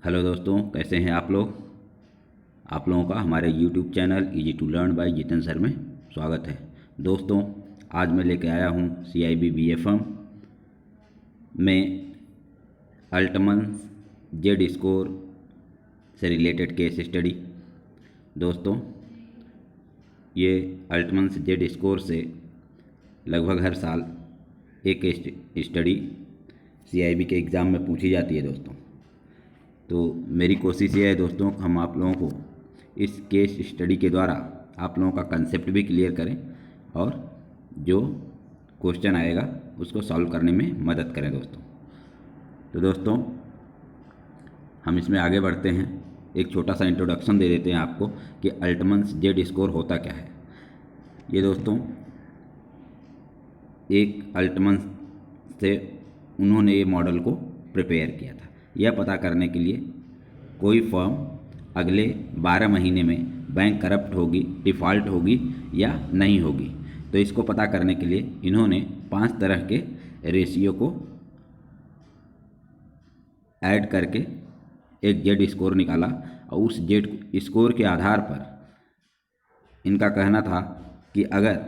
Hello दोस्तों, कैसे हैं आप लोग। आप लोगों का हमारे YouTube channel easy to learn by Jitendra sir में स्वागत है। दोस्तों, आज मैं लेके आया हूँ CIB BFM में अल्टमन्स जेड स्कोर से रिलेटेड केस स्टडी। दोस्तों, ये अल्टमन्स जेड स्कोर से लगभग हर साल एक स्टडी CIB के एग्ज़ाम में पूछी जाती है दोस्तों। तो मेरी कोशिश ये है दोस्तों, हम आप लोगों को इस केस स्टडी के द्वारा आप लोगों का कंसेप्ट भी क्लियर करें और जो क्वेश्चन आएगा उसको सॉल्व करने में मदद करें दोस्तों। तो दोस्तों, हम इसमें आगे बढ़ते हैं। एक छोटा सा इंट्रोडक्शन दे देते हैं आपको कि अल्टमन्स जेड स्कोर होता क्या है। ये दोस्तों एक अल्टमन्स से उन्होंने ये मॉडल को प्रिपेयर किया था, यह पता करने के लिए कोई फर्म अगले 12 महीने में बैंक करप्ट होगी, डिफ़ॉल्ट होगी या नहीं होगी। तो इसको पता करने के लिए इन्होंने 5 तरह के रेशियो को ऐड करके एक जेड स्कोर निकाला और उस जेड स्कोर के आधार पर इनका कहना था कि अगर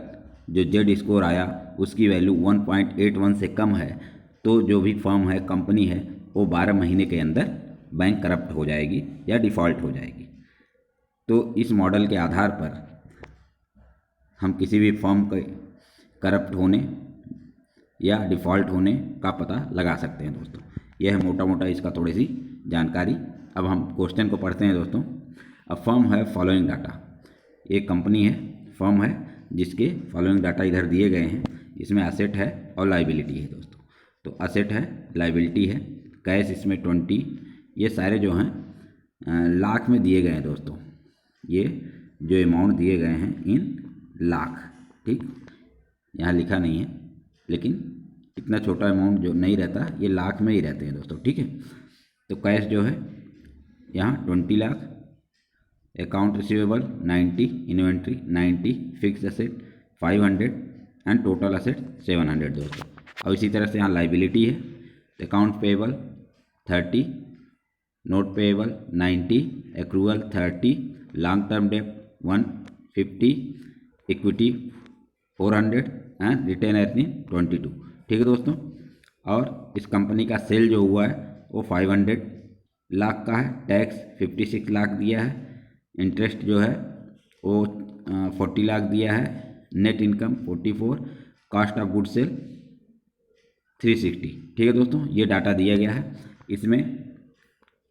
जो जेड स्कोर आया उसकी वैल्यू 1.81 से कम है तो जो भी फर्म है, कंपनी है, वो 12 महीने के अंदर बैंक करप्ट हो जाएगी या डिफ़ॉल्ट हो जाएगी। तो इस मॉडल के आधार पर हम किसी भी फर्म के करप्ट होने या डिफ़ॉल्ट होने का पता लगा सकते हैं दोस्तों। यह है मोटा मोटा इसका थोड़ी सी जानकारी। अब हम क्वेश्चन को पढ़ते हैं दोस्तों। अब फर्म है फॉलोइंग डाटा, एक कंपनी है, फर्म है जिसके फॉलोइंग डाटा इधर दिए गए हैं। इसमें असेट है और लाइबिलिटी है दोस्तों। तो असेट है, लाइबिलिटी है, कैश इसमें 20, ये सारे जो हैं लाख में दिए गए हैं दोस्तों। ये जो अमाउंट दिए गए हैं इन लाख, ठीक, यहाँ लिखा नहीं है लेकिन इतना छोटा अमाउंट जो नहीं रहता ये लाख में ही रहते हैं दोस्तों, ठीक है। तो कैश जो है यहाँ 20 lakh, account receivable 90, inventory 90, fix asset 500 and total asset 700 दोस्तों। और इसी तरह से यहाँ लाइबिलिटी है, account payable 30, note payable 90, accrual 30, long term debt 150, equity 400 and retained earning 22, ठीक है दोस्तों। और इस कंपनी का सेल जो हुआ है वो 500 लाख का है, टैक्स 56 लाख दिया है, इंटरेस्ट जो है वो 40 लाख दिया है, net income 44, cost of good sale 360, ठीक है दोस्तों। ये डाटा दिया गया है। इसमें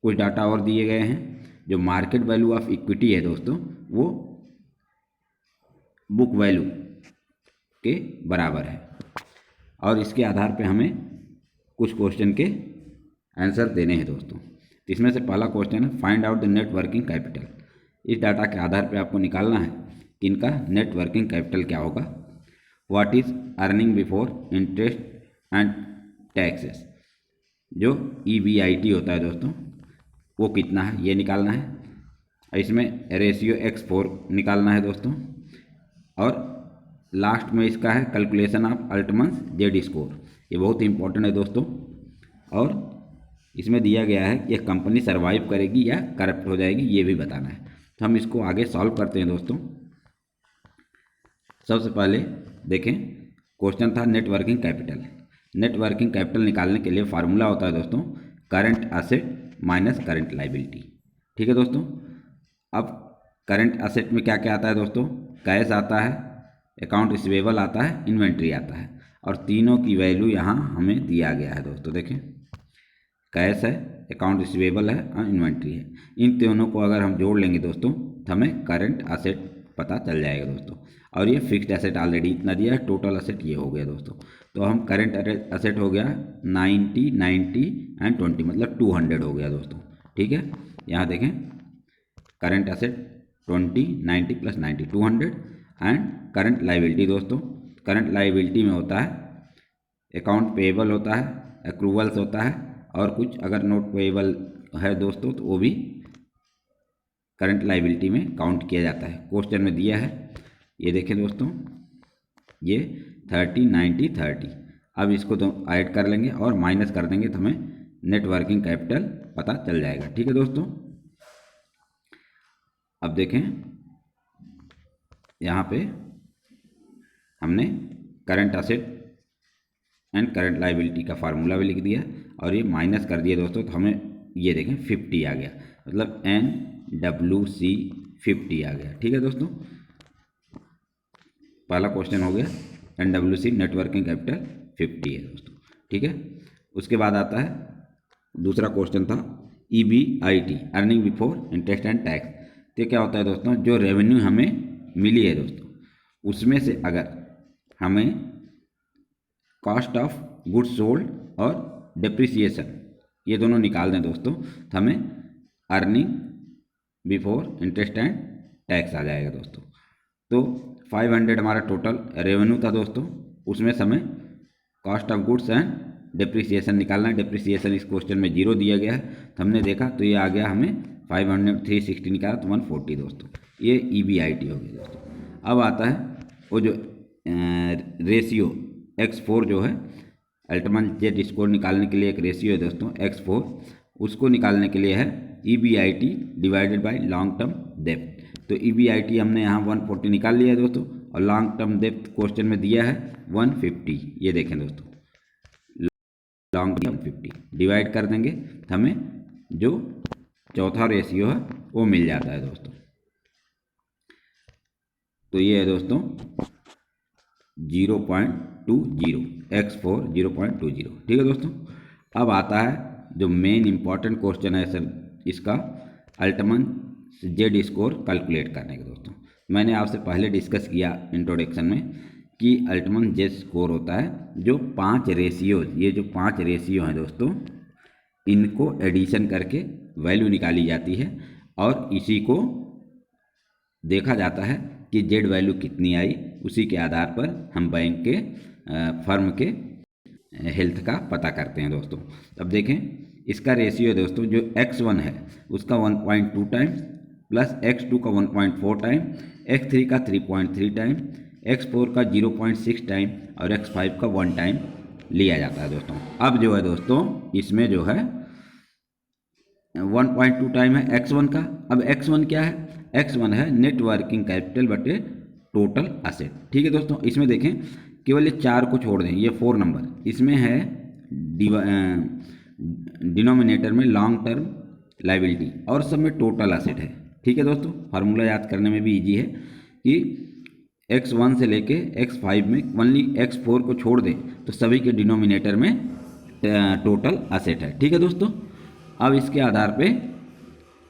कुछ डाटा और दिए गए हैं। जो मार्केट वैल्यू ऑफ इक्विटी है दोस्तों वो बुक वैल्यू के बराबर है और इसके आधार पे हमें कुछ क्वेश्चन के आंसर देने हैं दोस्तों। तो इसमें से पहला क्वेश्चन है find out the net working capital. इस डाटा के आधार पे आपको निकालना है कि इनका नेट वर्किंग कैपिटल क्या होगा। What is earning before interest and taxes, जो EBIT होता है दोस्तों, वो कितना है ये निकालना है। इसमें रेशियो X4 निकालना है दोस्तों। और लास्ट में इसका है कैलकुलेशन ऑफ अल्टमन्स जेड स्कोर, ये बहुत ही इंपॉर्टेंट है दोस्तों। और इसमें दिया गया है कि यह कंपनी सर्वाइव करेगी या करप्ट हो जाएगी, ये भी बताना है। तो हम इसको आगे सॉल्व करते हैं दोस्तों। सबसे पहले देखें, क्वेश्चन था net working capital. Net working capital निकालने के लिए फार्मूला होता है दोस्तों current asset minus current liability, ठीक है दोस्तों। अब करंट असेट में क्या क्या आता है दोस्तों, कैश आता है, अकाउंट रिसीवेबल आता है, इन्वेंट्री आता है, और तीनों की वैल्यू यहाँ हमें दिया गया है दोस्तों। देखें, कैश है, अकाउंट रिसीवेबल है और इन्वेंट्री है। इन तीनों को अगर हम जोड़ लेंगे दोस्तों तो हमें करंट असेट पता चल जाएगा दोस्तों। और ये फिक्स्ड असेट ऑलरेडी इतना दिया है, टोटल असेट ये हो गया दोस्तों। तो हम करंट असेट हो गया 90, 90 एंड 20, मतलब 200 हो गया दोस्तों, ठीक है। यहाँ देखें, current asset 20, 90 plus 90 200 and current liability दोस्तों। करंट लाइबिलिटी में होता है अकाउंट पेएबल होता है, एक्रूवल्स होता है, और कुछ अगर नोट पेएबल है दोस्तों तो वो भी करंट लाइबिलिटी में काउंट किया जाता है। क्वेश्चन में दिया है, ये देखें दोस्तों, ये 30, 90, 30। अब इसको तो ऐड कर लेंगे और माइनस कर देंगे तो हमें नेट वर्किंग कैपिटल पता चल जाएगा। ठीक है दोस्तों, अब देखें यहाँ पे हमने current asset and current liability का फार्मूला भी लिख दिया और ये माइनस कर दिया दोस्तों, तो हमें ये देखें 50 आ गया, मतलब NWC 50 आ गया। ठीक है दोस्तों, पहला क्वेश्चन हो गया NWC नेट वर्किंग कैपिटल 50 है दोस्तों। ठीक है, उसके बाद आता है दूसरा क्वेश्चन था EBIT earning before interest and tax. तो क्या होता है दोस्तों, जो रेवेन्यू हमें मिली है दोस्तों उसमें से अगर हमें कॉस्ट ऑफ गुड्स सोल्ड और डिप्रिसिएशन ये दोनों निकाल दें दोस्तों, तो हमें earning before interest and tax आ जाएगा दोस्तों। तो 500 हमारा टोटल रेवेन्यू था दोस्तों, उसमें से हमें cost of goods and depreciation निकालना है। डिप्रिसिएशन इस क्वेश्चन में 0 दिया गया है, तो हमने देखा तो ये आ गया हमें 500 360 निकाला तो 140 दोस्तों, ये EBIT हो गया दोस्तों। अब आता है वो जो रेशियो X4 जो है अल्टीमेट जेड स्कोर निकालने के लिए एक रेशियो है दोस्तों X4, उसको निकालने के लिए है EBIT divided by long term depth. तो EBIT हमने यहाँ 140 निकाल लिया है दोस्तों, और लॉन्ग टर्म डेप्थ क्वेश्चन में दिया है 150। ये देखें दोस्तों, लॉन्ग टर्म 50 डिवाइड कर देंगे तो हमें जो चौथा रेशियो है वो मिल जाता है दोस्तों। तो ये है दोस्तों 0.20 X4 0.20। ठीक है दोस्तों, अब आता है जो मेन इंपॉर्टेंट क्वेश्चन है सर इसका अल्टीमेट जेड स्कोर कैलकुलेट करने का दोस्तों। मैंने आपसे पहले डिस्कस किया इंट्रोडक्शन में कि अल्टीमेट जेड स्कोर होता है जो 5 रेशियो, ये जो 5 रेशियो हैं दोस्तों इनको एडिशन करके वैल्यू निकाली जाती है और इसी को देखा जाता है कि जेड वैल्यू कितनी आई, उसी के आधार पर हम बैंक के फर्म के हेल्थ का पता करते हैं दोस्तों। अब देखें इसका रेशियो है दोस्तों, जो X1 है उसका 1.2 टाइम प्लस X2 का 1.4 टाइम, X3 का 3.3 टाइम, X4 का 0.6 टाइम और X5 का 1 टाइम लिया जाता है दोस्तों। अब जो है दोस्तों इसमें जो है 1.2 टाइम है X1 का। अब X1 क्या है, X1 है नेट वर्किंग कैपिटल बटे टोटल असेट। ठीक है दोस्तों, इसमें देखें केवल ये 4 को छोड़ दें, ये 4 नंबर इसमें है डिनोमिनेटर में लॉन्ग टर्म लाइबिलिटी और सब में टोटल असेट है। ठीक है दोस्तों, फार्मूला याद करने में भी इजी है कि X1 से लेके X5 में ओनली X4 को छोड़ दें तो सभी के डिनोमिनेटर में टोटल असेट है। ठीक है दोस्तों, अब इसके आधार पे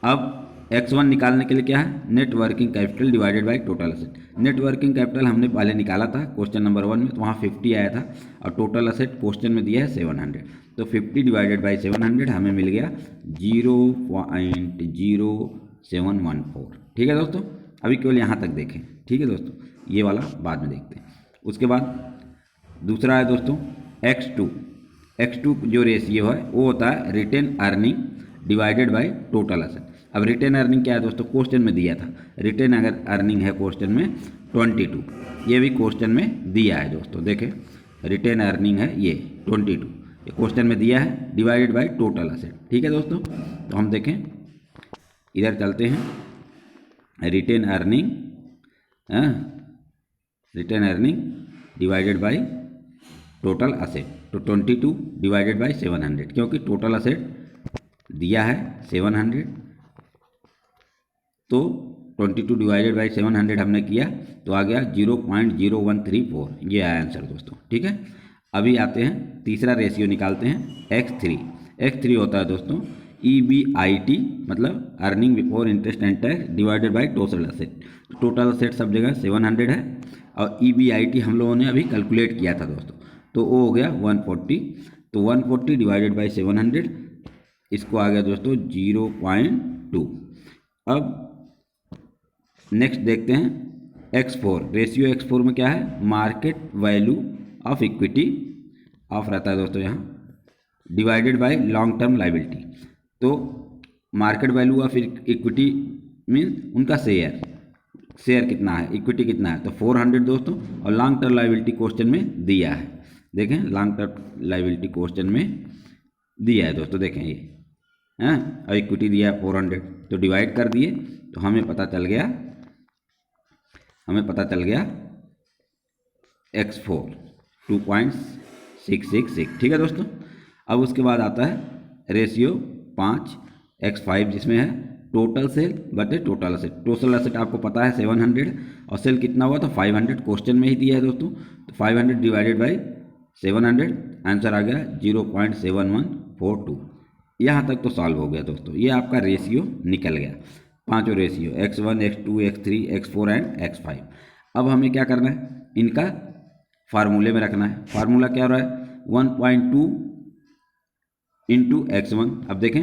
अब X1 निकालने के लिए क्या है, net working capital divided by total asset. Net working capital हमने पहले निकाला था क्वेश्चन नंबर 1 में, तो वहाँ 50 आया था और टोटल असेट क्वेश्चन में दिया है 700। तो 50 डिवाइडेड बाय 700 हमें मिल गया 0.0714। ठीक है दोस्तों, अभी केवल यहाँ तक देखें। ठीक है दोस्तों, ये वाला बाद में देखते हैं। उसके बाद दूसरा है दोस्तों X2 जो रेशियो है वो होता है retained earning divided by total asset. अब रिटेन अर्निंग क्या है दोस्तों, क्वेश्चन में दिया था रिटेन अगर अर्निंग है क्वेश्चन में 22, ये भी क्वेश्चन में दिया है दोस्तों। देखें रिटेन अर्निंग है ये 22, ये क्वेश्चन में दिया है डिवाइडेड बाय टोटल असेट। ठीक है दोस्तों, तो हम देखें इधर चलते हैं, retained earning divided by total asset, तो 22 डिवाइडेड बाय 700, क्योंकि टोटल असेट दिया है 700, तो 22 डिवाइडेड बाई 700 हमने किया तो आ गया 0.0134, ये आया आंसर दोस्तों। ठीक है, अभी आते हैं तीसरा रेशियो निकालते हैं X3 होता है दोस्तों EBIT मतलब earning before interest and tax divided by total asset. Total asset सब जगह 700 है और EBIT हम लोगों ने अभी कैलकुलेट किया था दोस्तों, तो वो हो गया 140। तो 140 डिवाइडेड बाई 700 इसको आ गया दोस्तों 0.2। अब नेक्स्ट देखते हैं X4, रेशियो X4 में क्या है, market value of equity of रहता है दोस्तों यहाँ divided by long term liability. तो market value of equity means उनका शेयर कितना है, इक्विटी कितना है, तो 400 दोस्तों, और लॉन्ग टर्म लाइबिलिटी क्वेश्चन में दिया है। देखें लॉन्ग टर्म लाइबिलिटी क्वेश्चन में दिया है दोस्तों, देखें ये हैं, और इक्विटी दिया है 400, तो डिवाइड कर दिए तो हमें पता चल गया X4 2.666। ठीक है दोस्तों। अब उसके बाद आता है रेशियो 5 X5, जिसमें है टोटल सेल बटे टोटल एसेट। टोटल एसेट आपको पता है 700 और सेल कितना हुआ तो 500, क्वेश्चन में ही दिया है दोस्तों। तो 500 डिवाइडेड बाई 700, आंसर आ गया 0.7142। यहाँ तक तो सॉल्व हो गया दोस्तों, ये आपका रेशियो निकल गया, पांचों ratio X1 X2 X3 X4 and X5। अब हमें क्या करना है, इनका फार्मूले में रखना है। फार्मूला क्या हो रहा है 1.2 इंटू X1। अब देखें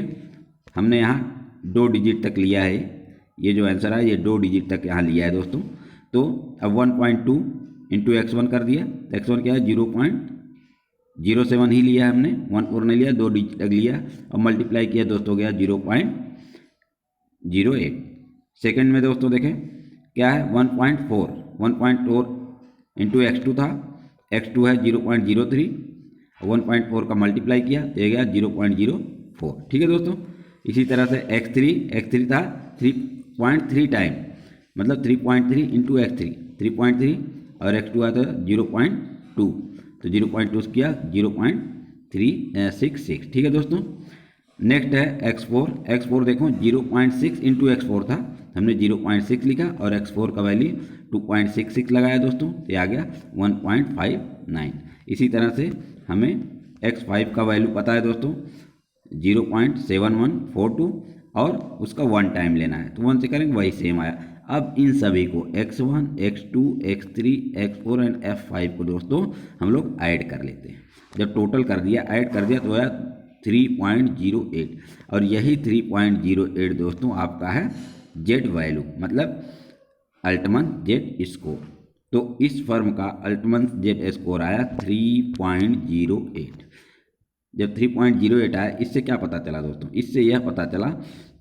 हमने यहाँ 2 डिजिट तक लिया है, ये जो आंसर है ये 2 डिजिट तक यहाँ लिया है दोस्तों। तो अब 1.2 इंटू X1 कर दिया, तो X1 क्या है 0.07 ही लिया है हमने, 1 नहीं लिया, 2 डिजिट तक लिया और मल्टीप्लाई किया दोस्तों, गया 0.08। सेकेंड में दोस्तों देखें क्या है 1.4 इंटू X2 था, X2 है 0.03, 1.4 का मल्टीप्लाई किया तो ये गया 0.04। ठीक है दोस्तों। इसी तरह से X3 था 3.3 टाइम, मतलब 3.3 इंटू X3 3.3 और X2 आया था 0.2, तो 0.2 किया 0.366। ठीक है दोस्तों। नेक्स्ट है X4 देखो 0.6 इंटू X4 था, हमने 0.6 लिखा और X4 का वैल्यू 2.66 लगाया दोस्तों, तो आ गया 1.59। इसी तरह से हमें X5 का वैल्यू पता है दोस्तों 0.7142 और उसका 1 टाइम लेना है, तो 1 से करेंगे वही सेम आया। अब इन सभी को X1 X2 X3 X4 and F5 को दोस्तों हम लोग ऐड कर लेते हैं। जब टोटल कर दिया, ऐड कर दिया तो आया 3.08 और यही 3.08 दोस्तों आपका है जेड वैल्यू, मतलब अल्टमन जेड स्कोर। तो इस फर्म का अल्टमन जेड स्कोर आया 3.08। जब 3.08 आया, इससे क्या पता चला दोस्तों, इससे यह पता चला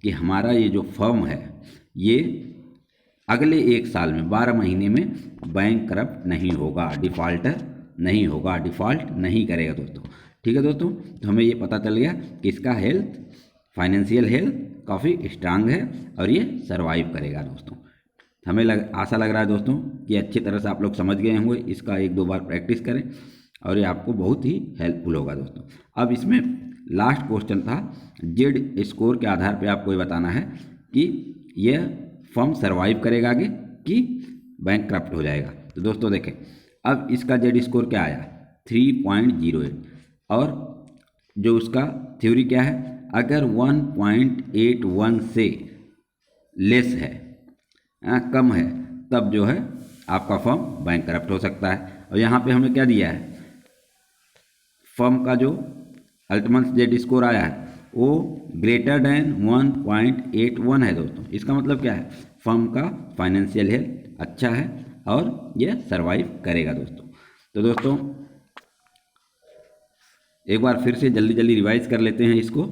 कि हमारा ये जो फर्म है ये अगले 1 साल में 12 महीने में बैंक करप्ट नहीं होगा, डिफ़ॉल्टर नहीं होगा, डिफ़ॉल्ट नहीं करेगा दोस्तों। ठीक है दोस्तों। तो हमें ये पता चल गया कि इसका हेल्थ, फाइनेंशियल हेल्थ काफ़ी स्ट्रांग है और ये सर्वाइव करेगा दोस्तों। हमें आशा लग रहा है दोस्तों कि अच्छी तरह से आप लोग समझ गए होंगे। इसका 1-2 बार प्रैक्टिस करें और ये आपको बहुत ही हेल्पफुल होगा दोस्तों। अब इसमें लास्ट क्वेश्चन था, जेड स्कोर के आधार पे आपको ये बताना है कि यह फर्म सर्वाइव करेगा आगे कि बैंक करप्ट हो जाएगा। तो दोस्तों देखें अब इसका जेड स्कोर क्या आया 3.08 और जो उसका थ्योरी क्या है, अगर 1.81 से लेस है, कम है, तब जो है आपका फर्म बैंक करप्ट हो सकता है। और यहाँ पे हमें क्या दिया है, फर्म का जो अल्टमन जेड स्कोर आया है वो ग्रेटर देन 1.81 है दोस्तों। इसका मतलब क्या है, फर्म का फाइनेंशियल हेल्थ अच्छा है और यह सर्वाइव करेगा दोस्तों। तो दोस्तों एक बार फिर से जल्दी जल्दी रिवाइज कर लेते हैं इसको।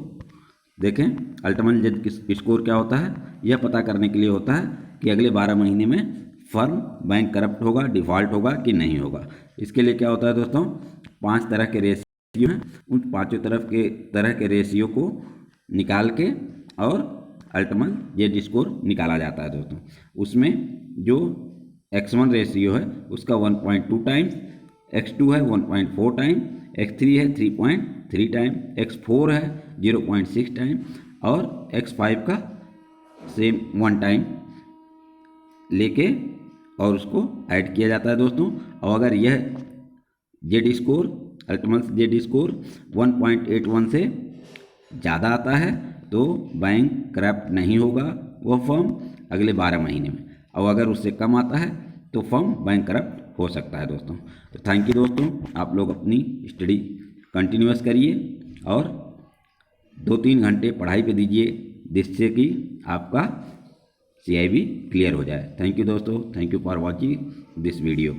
देखें अल्टमन जेड स्कोर क्या होता है, यह पता करने के लिए होता है कि अगले 12 महीने में फर्म बैंक करप्ट होगा, डिफ़ॉल्ट होगा कि नहीं होगा। इसके लिए क्या होता है दोस्तों, 5 तरह के रेशियो हैं, उन 5 तरह के रेशियो को निकाल के और अल्टमन जेड स्कोर निकाला जाता है दोस्तों। उसमें जो X1 रेशियो है उसका 1.2 टाइम्स, X2 है 1.4 टाइम, X3 है 3.3 टाइम, X4 है 0.6 टाइम और X5 का सेम 1 टाइम लेके और उसको ऐड किया जाता है दोस्तों। और अगर यह Z score, Altmann Z score 1.81 से ज़्यादा आता है तो बैंक करप्ट नहीं होगा वह फर्म अगले 12 महीने में, और अगर उससे कम आता है तो फर्म बैंक करप्ट हो सकता है दोस्तों। तो थैंक यू दोस्तों, आप लोग अपनी स्टडी कंटिन्यूअस करिए और 2-3 घंटे पढ़ाई पे दीजिए जिससे कि आपका CIB क्लियर हो जाए। थैंक यू दोस्तों, thank you for watching this video.